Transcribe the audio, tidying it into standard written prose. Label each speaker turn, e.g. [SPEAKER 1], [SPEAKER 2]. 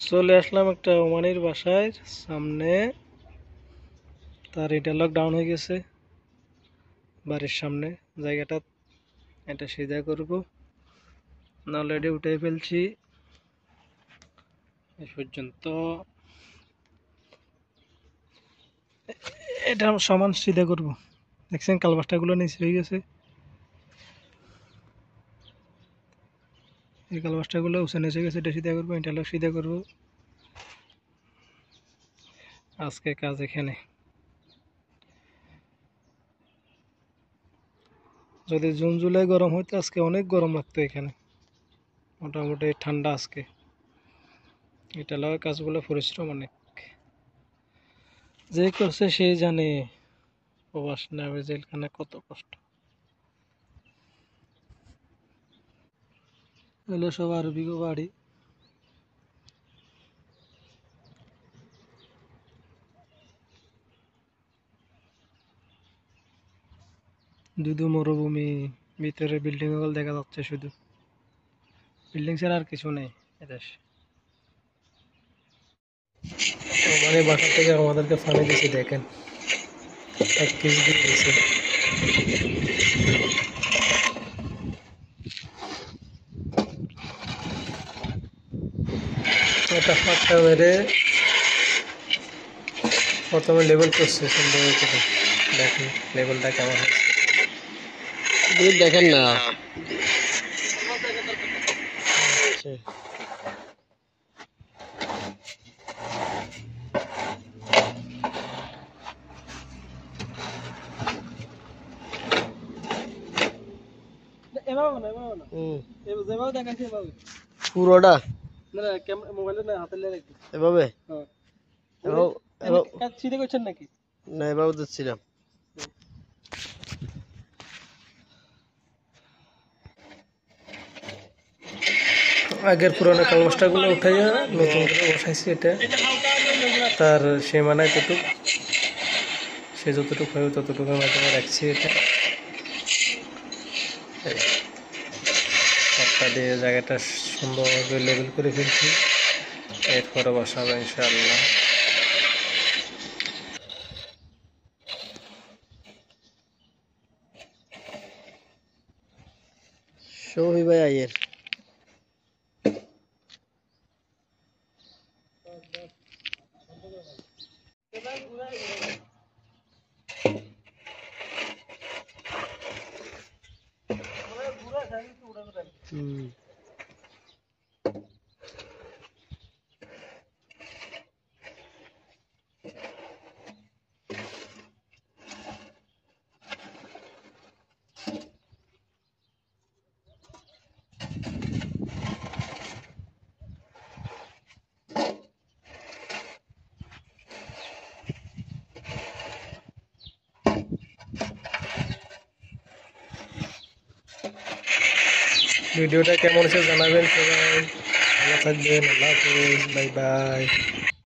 [SPEAKER 1] চলে আসলাম একটা ওমানির বাসায় সামনে। তার ইন্টারলক ডাউন হয়ে গেছে বাড়ির সামনে জায়গাটা, এটা সিধা করব। অলরেডি উঠে ফেলছি এই পর্যন্ত। এটা সমান সিধা করব। দেখছেন কালবাসটাগুলো নিচে হয়ে গেছে, এই কালবাসটাগুলো উঁচু নিচে গেছে, এটা সিধা করবো, ইন্টারলক সিধা করব। আজকে কাজ এখানে। যদি জুন জুলাই গরম হইতো আজকে অনেক গরম লাগতো এখানে, মোটামুটি ঠান্ডা আজকে। এটা লাগা কাজগুলো পরিশ্রম অনেক, যে করছে সে জানে প্রবাস নামে জেলখানে কত কষ্ট। এগুলো সব আরবি বাড়ি। দুধু মরুভূমি, ভিতরে বিল্ডিং গুলো দেখা যাচ্ছে, শুধু বিল্ডিং ছাড়া আর কিছু নেই এদেশ। মানে বাসা থেকে আমাদেরকে পানি দিয়েছে, দেখেন 1 কেজি দিয়ে দিয়েছে। এটা ফাঁকটা মেরে প্রথমে লেবেল করছে সুন্দর করে। দেখেন লেবেলটা কেমন হয়েছে,
[SPEAKER 2] দেখেন না। পুরোটা এভাবে
[SPEAKER 1] নাকি
[SPEAKER 2] না, এভাবে দিচ্ছিলাম।
[SPEAKER 1] আগের পুরোনো কালবাসটাগুলো উঠাইয়া নতুন করে বসাইছি। এটা তার সীমানায় ততটুক, সে যতটুকু হয় ততটুকুর মাধ্যমে রাখছি। এটা একটা দিয়ে জায়গাটা সুন্দরভাবে লেবেল করে ফেলছি, এরপরে বসাবো ইনশাআল্লাহ।
[SPEAKER 2] শফি ভাই আইয়ের
[SPEAKER 1] ভিডিওটা কেমন হচ্ছে জানাবেন সবাই। ভালো থাকবেন, আল্লাহ হাফেজ, বাই বাই।